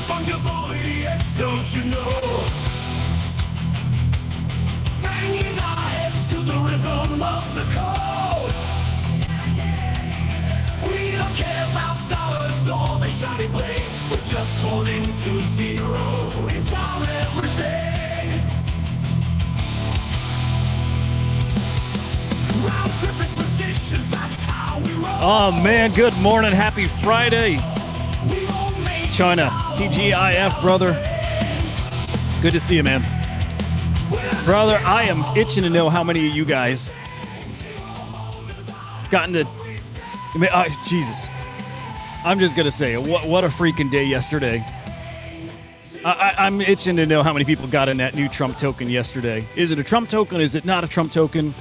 fungible idiots, don't you know? Banging our heads to the rhythm of the code. We don't care about dollars or the shiny blade. We're just holding to zero. It's our everything. Round tripping positions, that's how we roll. Oh man, good morning. Happy Friday. China, TGIF, brother. Good to see you, man. Brother, I am itching to know how many of you guys gotten to... Jesus. I'm just going to say, what a freaking day yesterday. I'm itching to know how many people got in that new Trump token yesterday. Is it a Trump token? Is it not a Trump token?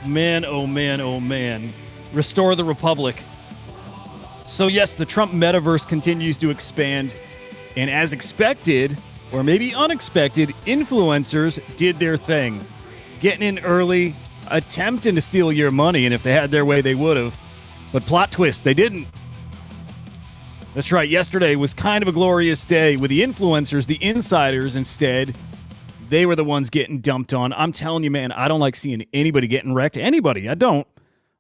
Man, oh man, oh man. Restore the Republic. So yes, the Trump metaverse continues to expand, and as expected, or maybe unexpected, influencers did their thing. Getting in early, attempting to steal your money, and if they had their way, they would have. But plot twist, they didn't. That's right, yesterday was kind of a glorious day with the influencers, the insiders instead. They were the ones getting dumped on. I'm telling you, man, I don't like seeing anybody getting wrecked. Anybody, I don't.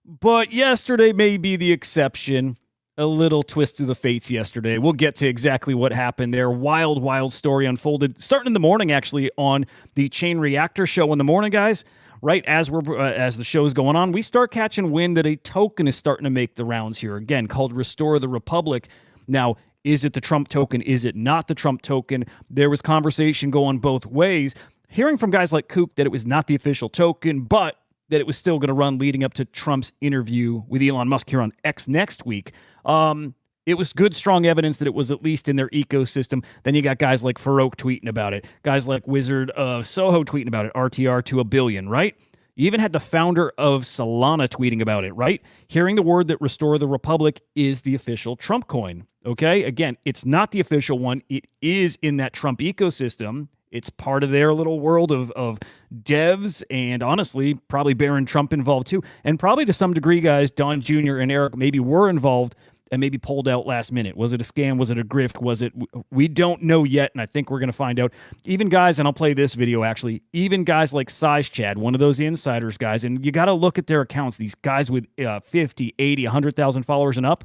But yesterday may be the exception. A little twist to the fates yesterday. We'll get to exactly what happened there. Wild, wild story unfolded starting in the morning, actually, on the Chain Reactor show in the morning, guys. Right as the show's going on, we start catching wind that a token is starting to make the rounds here again, called Restore the Republic. Now, is it the Trump token? Is it not the Trump token? There was conversation going both ways. Hearing from guys like Kook that it was not the official token, but that it was still going to run leading up to Trump's interview with Elon Musk here on X next week. It was good, strong evidence that it was at least in their ecosystem. Then you got guys like Farouk tweeting about it. Guys like Wizard of Soho tweeting about it. RTR to $1 billion, right? You even had the founder of Solana tweeting about it, right? Hearing the word that Restore the Republic is the official Trump coin, okay? Again, it's not the official one. It is in that Trump ecosystem. It's part of their little world of devs and, honestly, probably Barron Trump involved too. And probably to some degree, guys, Don Jr. and Eric maybe were involved and maybe pulled out last minute. Was it a scam? Was it a grift? Was it? We don't know yet, and I think we're going to find out. Even guys, and I'll play this video actually, even guys like Size Chad, one of those insiders guys, and you got to look at their accounts, these guys with 50, 80, 100,000 followers and up.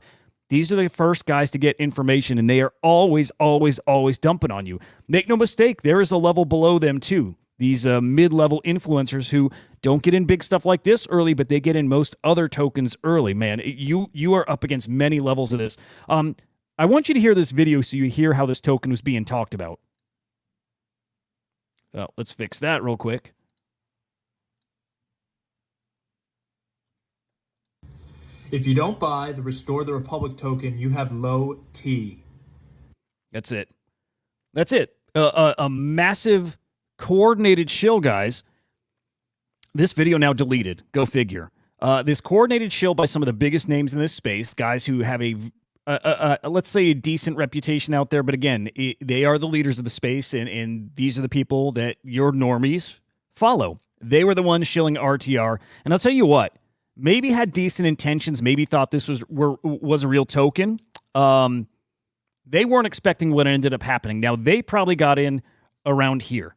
These are the first guys to get information, and they are always, always, always dumping on you. Make no mistake, there is a level below them, too. These mid-level influencers who don't get in big stuff like this early, but they get in most other tokens early, man. You are up against many levels of this. I want you to hear this video so you hear how this token was being talked about. Well, let's fix that real quick. If you don't buy the Restore the Republic token, you have low T. That's it. That's it. A massive coordinated shill, guys. This video now deleted. Go figure. This coordinated shill by some of the biggest names in this space, guys who have a let's say a decent reputation out there, but again, they are the leaders of the space, and these are the people that your normies follow. They were the ones shilling RTR, and I'll tell you what. Maybe had decent intentions, maybe thought this was a real token. They weren't expecting what ended up happening. Now, they probably got in around here,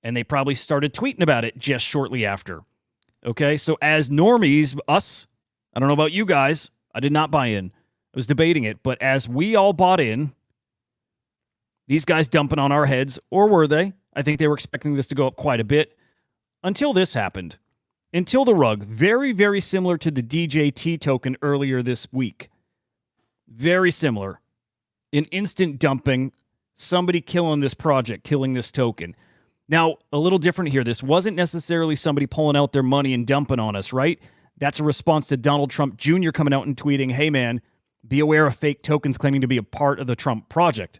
and they probably started tweeting about it just shortly after. Okay, so as normies, us, I don't know about you guys, I did not buy in. I was debating it, but as we all bought in, these guys dumping on our heads, or were they? I think they were expecting this to go up quite a bit, until this happened. Until the rug, very, very similar to the DJT token earlier this week. Very similar. An instant dumping, somebody killing this project, killing this token. Now, a little different here. This wasn't necessarily somebody pulling out their money and dumping on us, right? That's a response to Donald Trump Jr. coming out and tweeting, hey man, be aware of fake tokens claiming to be a part of the Trump project.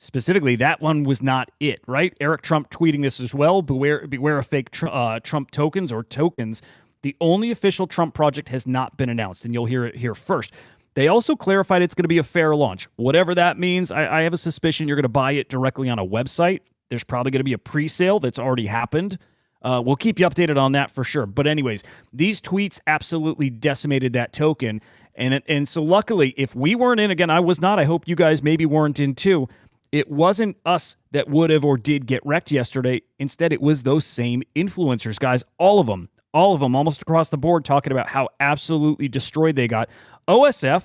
Specifically, that one was not it, right? Eric Trump tweeting this as well. Beware of fake Trump tokens or tokens. The only official Trump project has not been announced, and you'll hear it here first. They also clarified it's going to be a fair launch. Whatever that means, I have a suspicion you're going to buy it directly on a website. There's probably going to be a pre-sale that's already happened. We'll keep you updated on that for sure. But anyways, these tweets absolutely decimated that token. And so luckily, if we weren't in, again, I was not, I hope you guys maybe weren't in too, it wasn't us that would have or did get wrecked yesterday. Instead, it was those same influencers, guys, all of them, almost across the board, talking about how absolutely destroyed they got. OSF,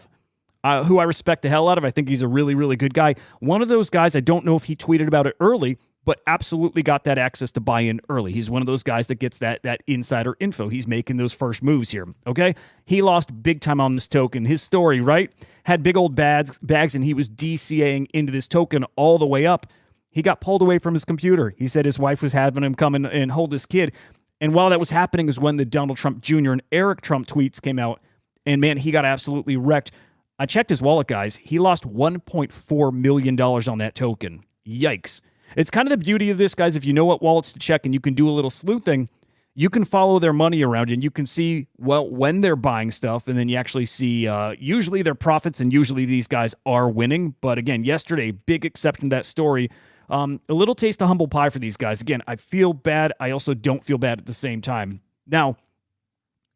who I respect the hell out of, I think he's a really, really good guy. One of those guys, I don't know if he tweeted about it early, but absolutely got that access to buy in early. He's one of those guys that gets that insider info. He's making those first moves here, okay? He lost big time on this token. His story, right? Had big old bags, and he was DCAing into this token all the way up. He got pulled away from his computer. He said his wife was having him come in and hold his kid. And while that was happening is when the Donald Trump Jr. and Eric Trump tweets came out. And man, he got absolutely wrecked. I checked his wallet, guys. He lost $1.4 million on that token. Yikes. It's kind of the beauty of this, guys. If you know what wallets to check and you can do a little sleuthing, you can follow their money around and you can see, well, when they're buying stuff, and then you actually see usually their profits, and usually these guys are winning. But again, yesterday, big exception to that story. A little taste of humble pie for these guys. Again, I feel bad. I also don't feel bad at the same time. Now,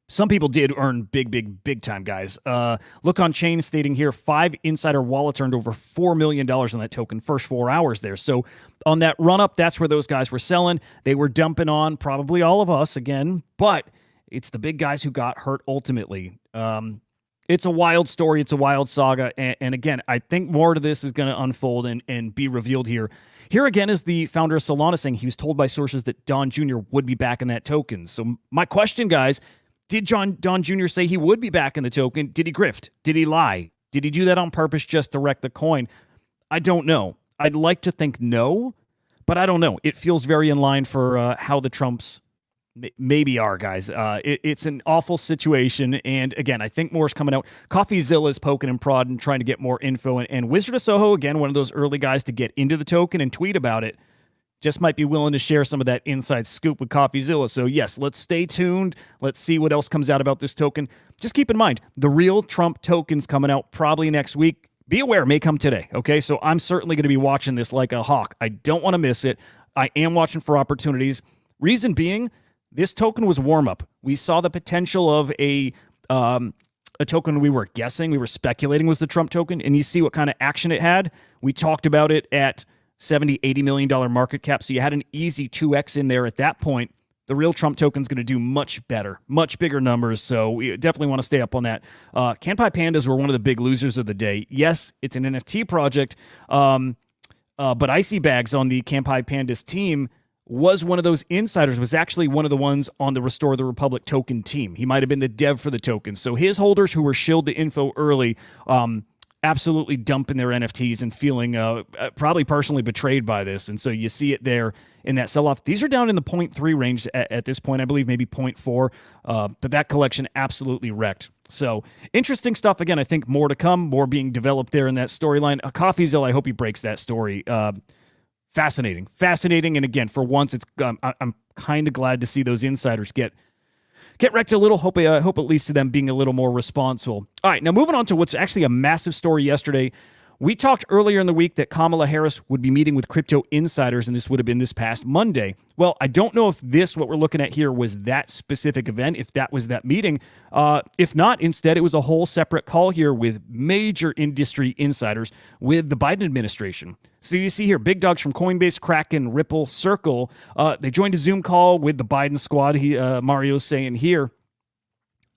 some people did earn big time, guys. Look on chain stating here, 5 insider wallets earned over $4 million on that token first 4 hours there. So on that run up, that's where those guys were selling. They were dumping on probably all of us again, but it's the big guys who got hurt ultimately. It's a wild story. It's a wild saga. And again, I think more to this is going to unfold and be revealed here. Here again is the founder of Solana saying he was told by sources that Don Jr. would be back in that token. So my question, guys, did Don Jr. say he would be back in the token? Did he grift? Did he lie? Did he do that on purpose just to wreck the coin? I don't know. I'd like to think no, but I don't know. It feels very in line for how the Trumps maybe are, guys. It's an awful situation, and again, I think more is coming out. CoffeeZilla is poking and prodding, trying to get more info, and Wizard of Soho, again, one of those early guys to get into the token and tweet about it, just might be willing to share some of that inside scoop with CoffeeZilla. So yes, let's stay tuned. Let's see what else comes out about this token. Just keep in mind, the real Trump token's coming out probably next week. Be aware, it may come today, okay? So I'm certainly going to be watching this like a hawk. I don't want to miss it. I am watching for opportunities. Reason being, this token was warm-up. We saw the potential of a token we were guessing, we were speculating was the Trump token, and you see what kind of action it had. We talked about it at $70, $80 million market cap. So you had an easy 2x in there at that point. The real Trump token's going to do much better, much bigger numbers. So we definitely want to stay up on that. Kanpai Pandas were one of the big losers of the day. Yes, it's an NFT project, but Icy Bags on the Kanpai Pandas team was one of those insiders, was actually one of the ones on the Restore the Republic token team. He might have been the dev for the token. So his holders who were shilled the info early, absolutely dumping their NFTs and feeling probably personally betrayed by this. And so you see it there in that sell-off. These are down in the 0.3 range at this point, I believe maybe 0.4, but that collection absolutely wrecked. So interesting stuff. Again, I think more to come, more being developed there in that storyline. CoffeeZilla, I hope he breaks that story. Fascinating. And again, for once, it's I'm kind of glad to see those insiders get wrecked a little. Hope it leads to them being a little more responsible. All right, now moving on to what's actually a massive story yesterday. We talked earlier in the week that Kamala Harris would be meeting with crypto insiders, and this would have been this past Monday. Well, I don't know if what we're looking at here, was that specific event, if that was that meeting. If not, instead, it was a whole separate call here with major industry insiders with the Biden administration. So you see here, big dogs from Coinbase, Kraken, Ripple, Circle. They joined a Zoom call with the Biden squad. Mario's saying here,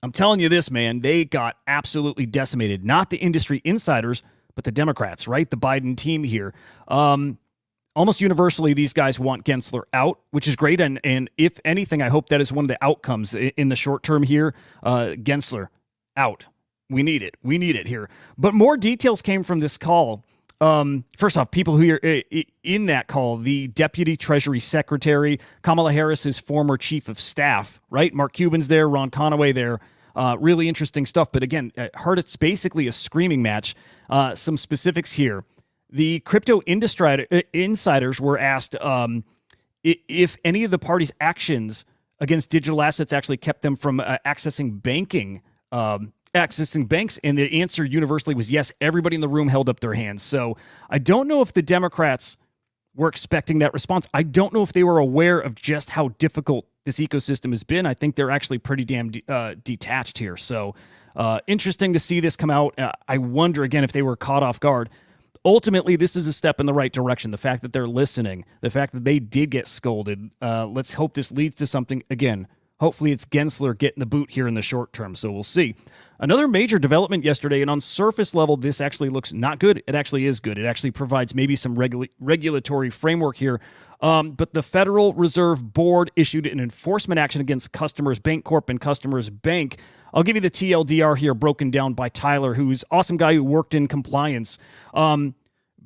I'm telling you this, man, they got absolutely decimated. Not the industry insiders, but the Democrats, right? The Biden team here. Almost universally, these guys want Gensler out, which is great. And if anything, I hope that is one of the outcomes in the short term here. Gensler out. We need it. We need it here. But more details came from this call. First off, people who are in that call, the Deputy Treasury Secretary, Kamala Harris's former Chief of Staff, right? Mark Cuban's there, Ron Conaway there. Really interesting stuff. But again, heard it's basically a screaming match. Some specifics here. The crypto insiders were asked if any of the party's actions against digital assets actually kept them from accessing banks, and the answer universally was yes. Everybody in the room held up their hands. So I don't know if the Democrats were expecting that response. I don't know if they were aware of just how difficult this ecosystem has been. I think they're actually pretty damn detached here. So Interesting to see this come out. I wonder, again, if they were caught off guard. Ultimately, this is a step in the right direction. The fact that they're listening, the fact that they did get scolded. Let's hope this leads to something. Again, hopefully it's Gensler getting the boot here in the short term, so we'll see. Another major development yesterday, and on surface level, this actually looks not good. It actually is good. It actually provides maybe some regulatory framework here. But the Federal Reserve Board issued an enforcement action against Customers Bancorp and Customers Bank. I'll give you the TLDR here broken down by Tyler, who's an awesome guy who worked in compliance.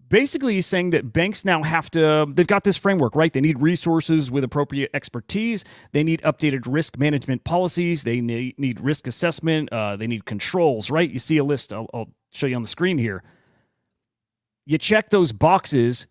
Basically, he's saying that banks now they've got this framework, right? They need resources with appropriate expertise. They need updated risk management policies. They need risk assessment. They need controls, right? You see a list. I'll show you on the screen here. You check those boxes,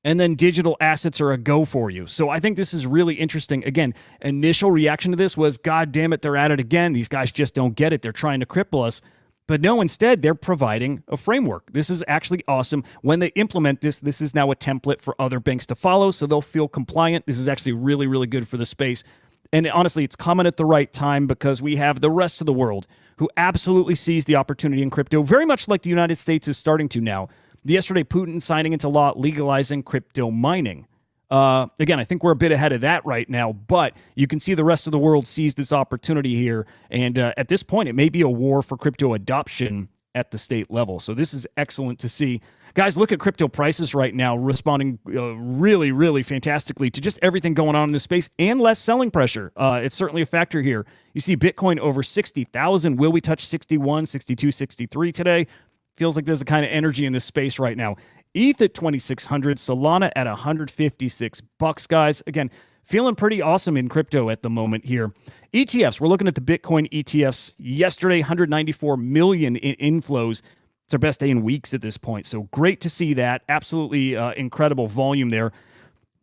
and then digital assets are a go for you. So I think this is really interesting. Again, initial reaction to this was, God damn it, they're at it again. These guys just don't get it. They're trying to cripple us. But no, instead, they're providing a framework. This is actually awesome. When they implement this, this is now a template for other banks to follow, so they'll feel compliant. This is actually really, really good for the space. And honestly, it's coming at the right time because we have the rest of the world who absolutely sees the opportunity in crypto, very much like the United States is starting to now. Yesterday, Putin signing into law legalizing crypto mining. Again, I think we're a bit ahead of that right now, but you can see the rest of the world sees this opportunity here. And at this point, it may be a war for crypto adoption at the state level. So this is excellent to see. Guys, look at crypto prices right now, responding really, really fantastically to just everything going on in this space and less selling pressure. It's certainly a factor here. You see Bitcoin over 60,000. Will we touch 61, 62, 63 today? Feels like there's a kind of energy in this space right now. ETH at 2,600, Solana at $156, guys. Again, feeling pretty awesome in crypto at the moment here. ETFs, we're looking at the Bitcoin ETFs yesterday, 194 million in inflows. It's our best day in weeks at this point, so great to see that. Absolutely incredible volume there.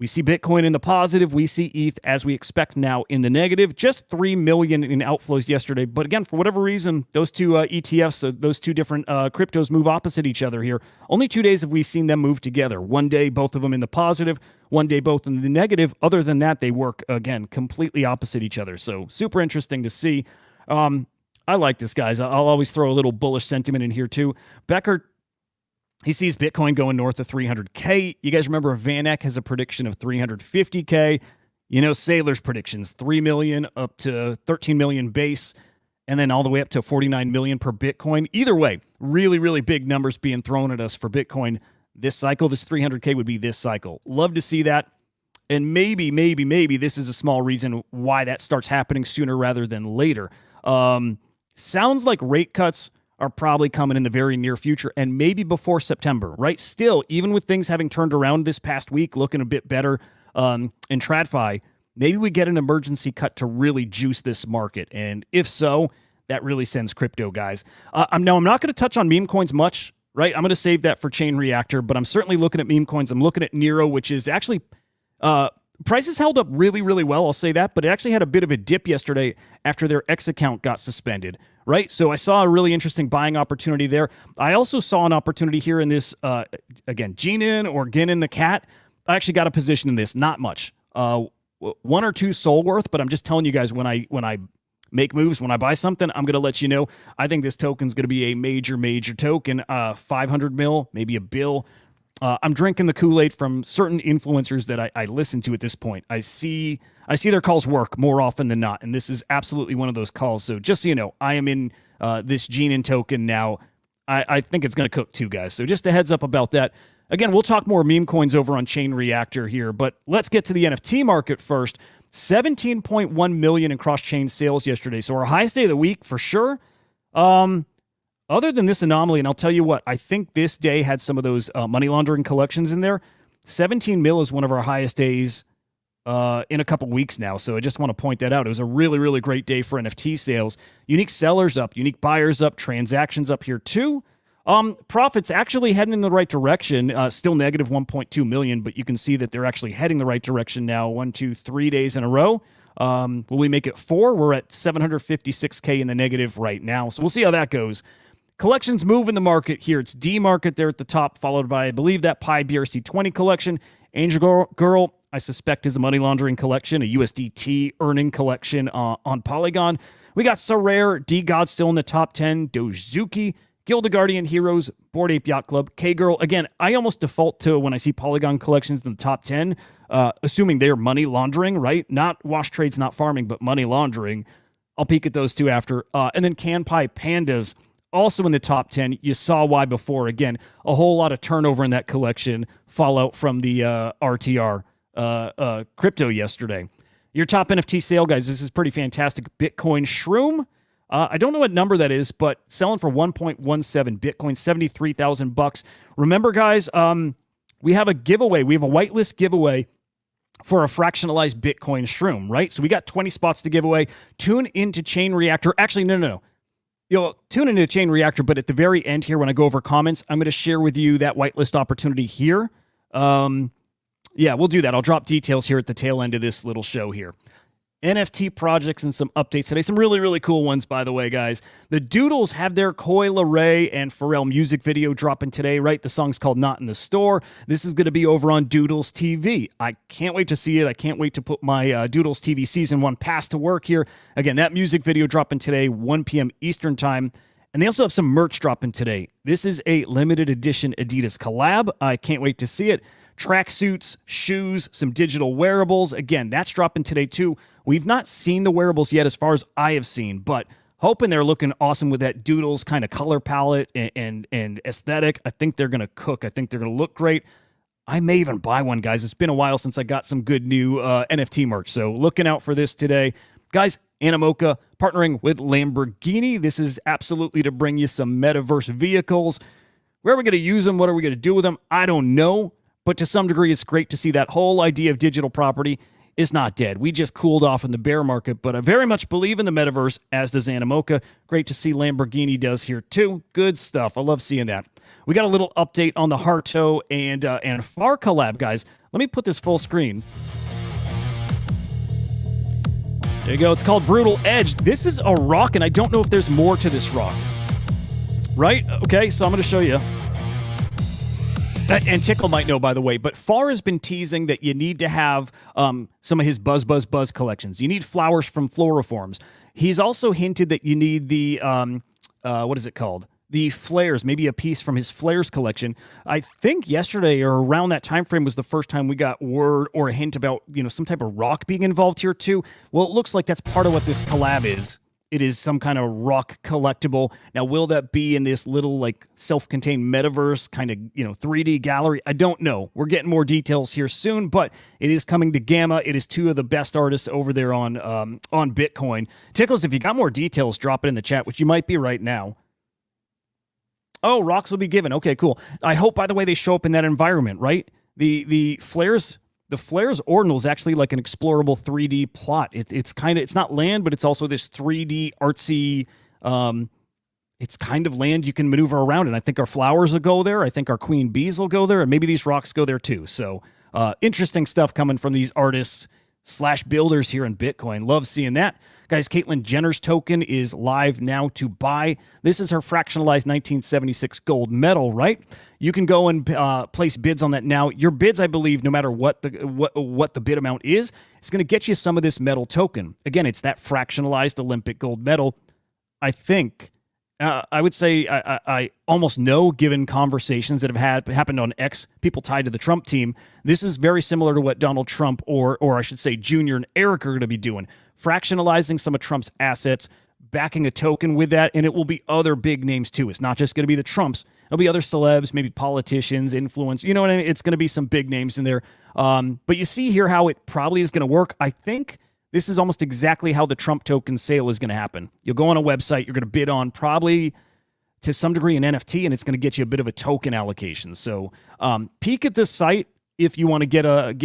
We see Bitcoin in the positive. We see ETH, as we expect now, in the negative. Just 3 million in outflows yesterday. But again, for whatever reason, those two ETFs, those two different cryptos move opposite each other here. Only 2 days have we seen them move together. One day, both of them in the positive. One day, both in the negative. Other than that, they work, again, completely opposite each other. So super interesting to see. I like this, guys. I'll always throw a little bullish sentiment in here, too. Becker, he sees Bitcoin going north of 300K. You guys remember VanEck has a prediction of 350K. You know, Saylor's predictions, 3 million up to 13 million base, and then all the way up to 49 million per Bitcoin. Either way, really, really big numbers being thrown at us for Bitcoin this cycle. This 300K would be this cycle. Love to see that. And maybe this is a small reason why that starts happening sooner rather than later. Sounds like rate cuts are probably coming in the very near future and maybe before September, right? Still, even with things having turned around this past week, looking a bit better in TradFi, maybe we get an emergency cut to really juice this market. And if so, that really sends crypto, guys. I'm not going to touch on meme coins much, right? I'm going to save that for Chain Reactor, but I'm certainly looking at meme coins. I'm looking at Nero, which is actually prices held up really, really well, I'll say that, but it actually had a bit of a dip yesterday after their X account got suspended, right? So I saw a really interesting buying opportunity there. I also saw an opportunity here in this, again, Ginin or Ginin the cat. I actually got a position in this, not much. 1 or 2 soul worth, but I'm just telling you guys, when I make moves, when I buy something, I'm going to let you know. I think this token's going to be a major token, 500 mil, maybe a bill. I'm drinking the Kool-Aid from certain influencers that I listen to at this point. I see their calls work more often than not, and this is absolutely one of those calls. So just so you know, I am in this Ginin token now. I think it's going to cook too, guys. So just a heads up about that. Again, we'll talk more meme coins over on Chain Reactor here, but let's get to the NFT market first. 17.1 million in cross-chain sales yesterday, so our highest day of the week for sure. Other than this anomaly, and I'll tell you what, I think this day had some of those money laundering collections in there. 17 mil is one of our highest days in a couple weeks now, so I just want to point that out. It was a really, really great day for NFT sales. Unique sellers up, unique buyers up, transactions up here too. Profits actually heading in the right direction, still negative 1.2 million, but you can see that they're actually heading the right direction now, 1, 2, 3 days in a row. Will we make it 4? We're at 756K in the negative right now, so we'll see how that goes. Collections move in the market here. It's D market there at the top, followed by, I believe, that Pi BRC20 collection. Angel Girl, I suspect, is a money laundering collection, a USDT earning collection on Polygon. We got Sorare, D-God still in the top 10, Dozuki, Gilda Guardian Heroes, Bored Ape Yacht Club, K-Girl. Again, I almost default to when I see Polygon collections in the top 10, assuming they're money laundering, right? Not wash trades, not farming, but money laundering. I'll peek at those two after. And then Kanpai Pandas, also in the top 10. You saw why before. Again, a whole lot of turnover in that collection. Fallout from the RTR crypto yesterday. Your top NFT sale, guys, this is pretty fantastic. Bitcoin Shroom. I don't know what number that is, but selling for 1.17 Bitcoin, 73,000 bucks. Remember, guys, we have a giveaway. We have a whitelist giveaway for a fractionalized Bitcoin Shroom, right? So we got 20 spots to give away. Tune into Chain Reactor. Actually, no. You'll tune into Chain Reactor, but at the very end here, when I go over comments, I'm going to share with you that whitelist opportunity here. Yeah, we'll do that. I'll drop details here at the tail end of this little show here. NFT projects and some updates today. Some really, really cool ones, by the way, guys. The Doodles have their Coil Ray and Pharrell music video dropping today, right? The song's called Not in the Store. This is going to be over on Doodles TV. I can't wait to see it. I can't wait to put my Doodles TV Season 1 pass to work here. Again, that music video dropping today, 1 p.m. Eastern Time. And they also have some merch dropping today. This is a limited edition Adidas collab. I can't wait to see it. Tracksuits, shoes, some digital wearables. Again, that's dropping today too. We've not seen the wearables yet as far as I have seen, but hoping they're looking awesome with that Doodles kind of color palette and aesthetic. I think they're going to cook. I think they're going to look great. I may even buy one, guys. It's been a while since I got some good new NFT merch, so looking out for this today. Guys, Animoca partnering with Lamborghini. This is absolutely to bring you some metaverse vehicles. Where are we going to use them? What are we going to do with them? I don't know. But to some degree, it's great to see that whole idea of digital property is not dead. We just cooled off in the bear market, but I very much believe in the metaverse, as does Animoca. Great to see Lamborghini does here too. Good stuff. I love seeing that. We got a little update on the Harto and FAR collab, guys. Let me put this full screen. There you go. It's called Brutal Edge. This is a rock, and I don't know if there's more to this rock. Right? Okay, so I'm going to show you. And Tickle might know, by the way, but FAR has been teasing that you need to have some of his Buzz collections. You need flowers from Floriforms. He's also hinted that you need the, what is it called? The flares, maybe a piece from his flares collection. I think yesterday or around that time frame was the first time we got word or a hint about, some type of rock being involved here too. Well, it looks like that's part of what this collab is. It is some kind of rock collectible. Now, will that be in this little self-contained metaverse kind of 3D gallery? I don't know. We're getting more details here soon, but it is coming to Gamma. It is two of the best artists over there on Bitcoin. Tickles, if you got more details, drop it in the chat, which you might be right now. Oh, rocks will be given. Okay, cool. I hope, by the way, they show up in that environment, right? The flares. The Flares Ordinal is actually like an explorable 3D plot. It's not land, but it's also this 3D artsy. It's kind of land you can maneuver around, and I think our flowers will go there. I think our queen bees will go there, and maybe these rocks go there too. So interesting stuff coming from these artists / builders here in Bitcoin. Love seeing that. Guys, Caitlyn Jenner's token is live now to buy. This is her fractionalized 1976 gold medal, right? You can go and place bids on that now. Your bids, I believe, no matter what the bid amount is going to get you some of this medal token. Again, it's that fractionalized Olympic gold medal. I think, I would say, I almost know, given conversations that have happened on X, people tied to the Trump team, this is very similar to what Donald Trump or I should say Junior and Eric are going to be doing. Fractionalizing some of Trump's assets, backing a token with that, and it will be other big names too. It's not just going to be the Trumps. It'll be other celebs, maybe politicians, influence. You know what I mean? It's going to be some big names in there. But you see here how it probably is going to work. I think this is almost exactly how the Trump token sale is going to happen. You'll go on a website, you're going to bid on probably to some degree an NFT, and it's going to get you a bit of a token allocation. So peek at this site if you want to get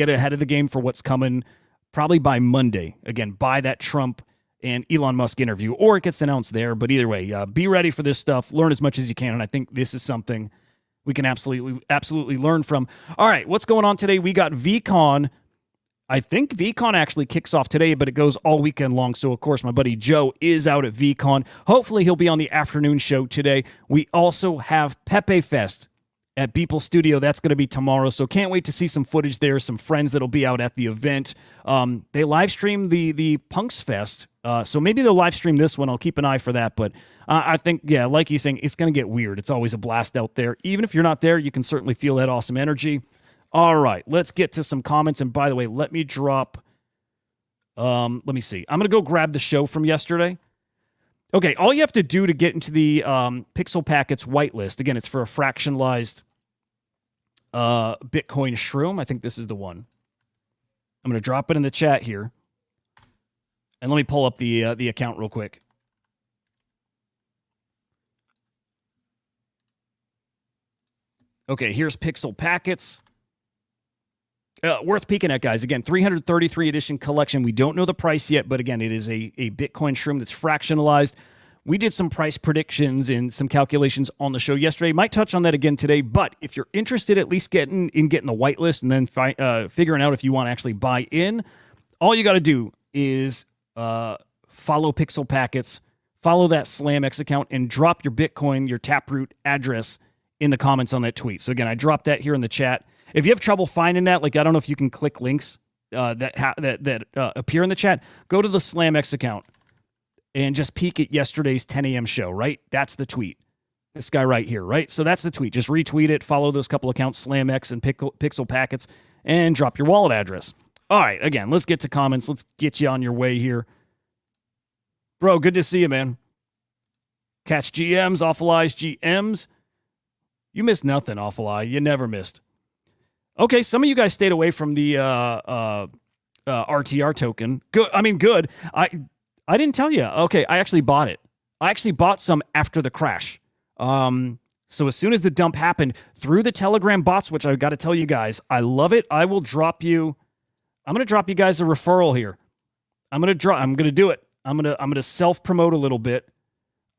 ahead of the game for what's coming probably by Monday. Again, buy that Trump and Elon Musk interview, or it gets announced there. But either way, be ready for this stuff. Learn as much as you can, and I think this is something we can absolutely learn from. All right, what's going on today? We got VCon. I think VCon actually kicks off today, but it goes all weekend long. So, of course, my buddy Joe is out at VCon. Hopefully, he'll be on the afternoon show today. We also have Pepe Fest at Beeple Studio. That's going to be tomorrow, so can't wait to see some footage there, some friends that'll be out at the event. They live stream the Punks Fest, so maybe they'll live stream this one. I'll keep an eye for that, but I think, yeah, like he's saying, it's going to get weird. It's always a blast out there. Even if you're not there, you can certainly feel that awesome energy. All right, let's get to some comments, and by the way, let me drop, let me see. I'm going to go grab the show from yesterday. Okay, all you have to do to get into the Pixel Packets whitelist, again, it's for a fractionalized Bitcoin shroom. I think this is the one. I'm going to drop it in the chat here. And let me pull up the account real quick. Okay, here's Pixel Packets. Worth peeking at, guys. Again, 333 edition collection. We don't know the price yet, but again, it is a Bitcoin shroom that's fractionalized. We did some price predictions and some calculations on the show yesterday. Might touch on that again today, but if you're interested at least getting the whitelist and then figuring out if you want to actually buy in, all you got to do is follow Pixel Packets, follow that SlamX account, and drop your Bitcoin, your Taproot address in the comments on that tweet. So again, I dropped that here in the chat. If you have trouble finding that, like I don't know if you can click links that appear in the chat, go to the SlamX account and just peek at yesterday's 10 a.m. show, right? That's the tweet. This guy right here, right? So that's the tweet. Just retweet it, follow those couple accounts, SlamX and Pixel Packets, and drop your wallet address. All right, again, let's get to comments. Let's get you on your way here. Bro, good to see you, man. Catch GMs, Awful Eyes GMs. You missed nothing, Awful Eye. You never missed. Okay, some of you guys stayed away from the RTR token. Good. I mean, good. I didn't tell you. Okay, I actually bought it. I actually bought some after the crash. So as soon as the dump happened, through the Telegram bots, which I've got to tell you guys, I love it. I will drop you. I'm going to drop you guys a referral here. I'm going to do it. I'm going to self-promote a little bit.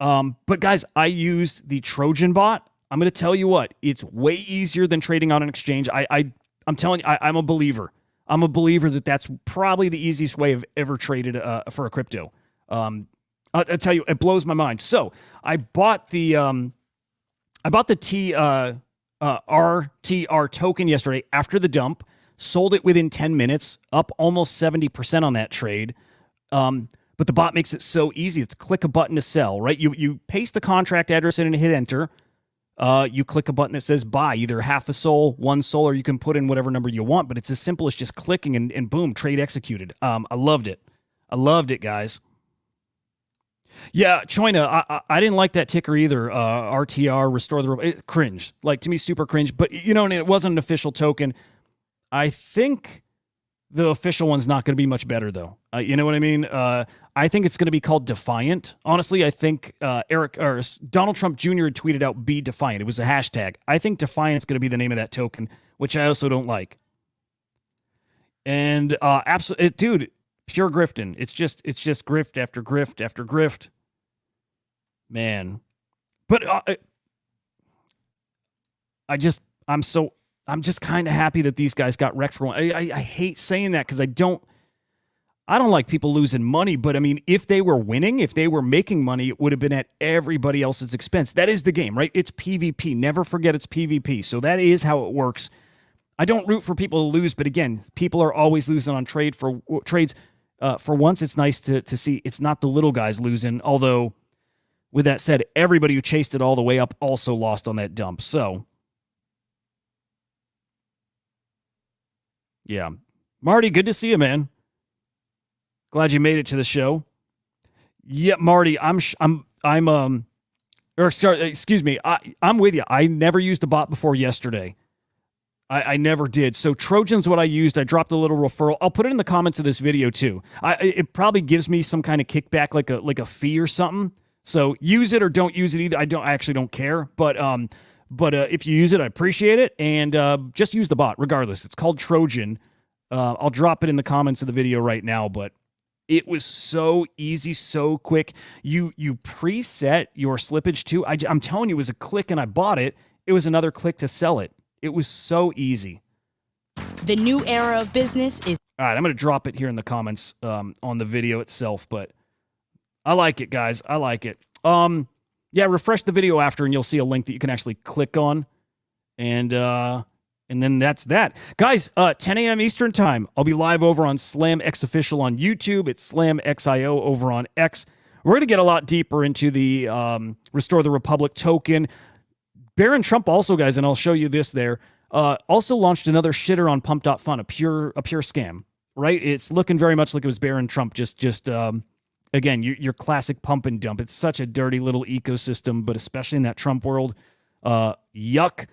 But guys, I used the Trojan bot. I'm going to tell you what, it's way easier than trading on an exchange. I'm telling you, I'm a believer. I'm a believer that that's probably the easiest way I've ever traded for a crypto. I'll tell you, it blows my mind. So I bought the RTR token yesterday after the dump, sold it within 10 minutes, up almost 70% on that trade. But the bot makes it so easy. It's click a button to sell, right? You paste the contract address in and hit enter. You click a button that says buy, either half a sol, 1 sol, or you can put in whatever number you want, but it's as simple as just clicking and boom, trade executed. I loved it. I loved it, guys. Yeah, Choina, I didn't like that ticker either. RTR, restore the... cringe. Like, to me, super cringe. But, you know, it wasn't an official token. I think the official one's not going to be much better, though. You know what I mean? I think it's going to be called Defiant. Honestly, I think Donald Trump Jr. had tweeted out "Be Defiant." It was a hashtag. I think Defiant's going to be the name of that token, which I also don't like. And absolutely, dude, pure grifting. It's just grift after grift after grift, man. But I'm just kind of happy that these guys got wrecked for one. I hate saying that because I don't like people losing money, but I mean, if they were winning, if they were making money, it would have been at everybody else's expense. That is the game, right? It's PvP. Never forget it's PvP. So that is how it works. I don't root for people to lose, but again, people are always losing on trades. For once, it's nice to see it's not the little guys losing. Although, with that said, everybody who chased it all the way up also lost on that dump. So, yeah, Marty, good to see you, man. Glad you made it to the show. Yeah, Marty, excuse me, I'm with you. I never used a bot before yesterday. I never did. So Trojan's what I used. I dropped a little referral. I'll put it in the comments of this video too. It probably gives me some kind of kickback, like a fee or something. So use it or don't use it either. I actually don't care. But if you use it, I appreciate it. And just use the bot regardless. It's called Trojan. I'll drop it in the comments of the video right now. But it was so easy, so quick. You preset your slippage too. I'm telling you, it was a click and I bought it. It was another click to sell it. It was so easy. The new era of business is... All right, I'm going to drop it here in the comments on the video itself, but I like it, guys. I like it. Yeah, refresh the video after and you'll see a link that you can actually click on And then that's that. Guys, 10 a.m. Eastern time, I'll be live over on Slam X Official on YouTube. It's Slam XIO over on X. We're going to get a lot deeper into the Restore the Republic token. Barron Trump also, guys, and I'll show you this there, also launched another shitter on Pump.fun, a pure scam, right? It's looking very much like it was Barron Trump, just again, your classic pump and dump. It's such a dirty little ecosystem, but especially in that Trump world, yuck.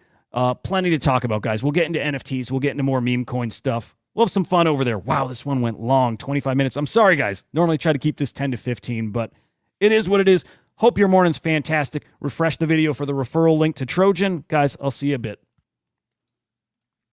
Plenty to talk about, guys. We'll get into NFTs. We'll get into more meme coin stuff. We'll have some fun over there. Wow, this one went long, 25 minutes. I'm sorry, guys. Normally try to keep this 10 to 15, but it is what it is. Hope your morning's fantastic. Refresh the video for the referral link to Trojan. Guys, I'll see you a bit.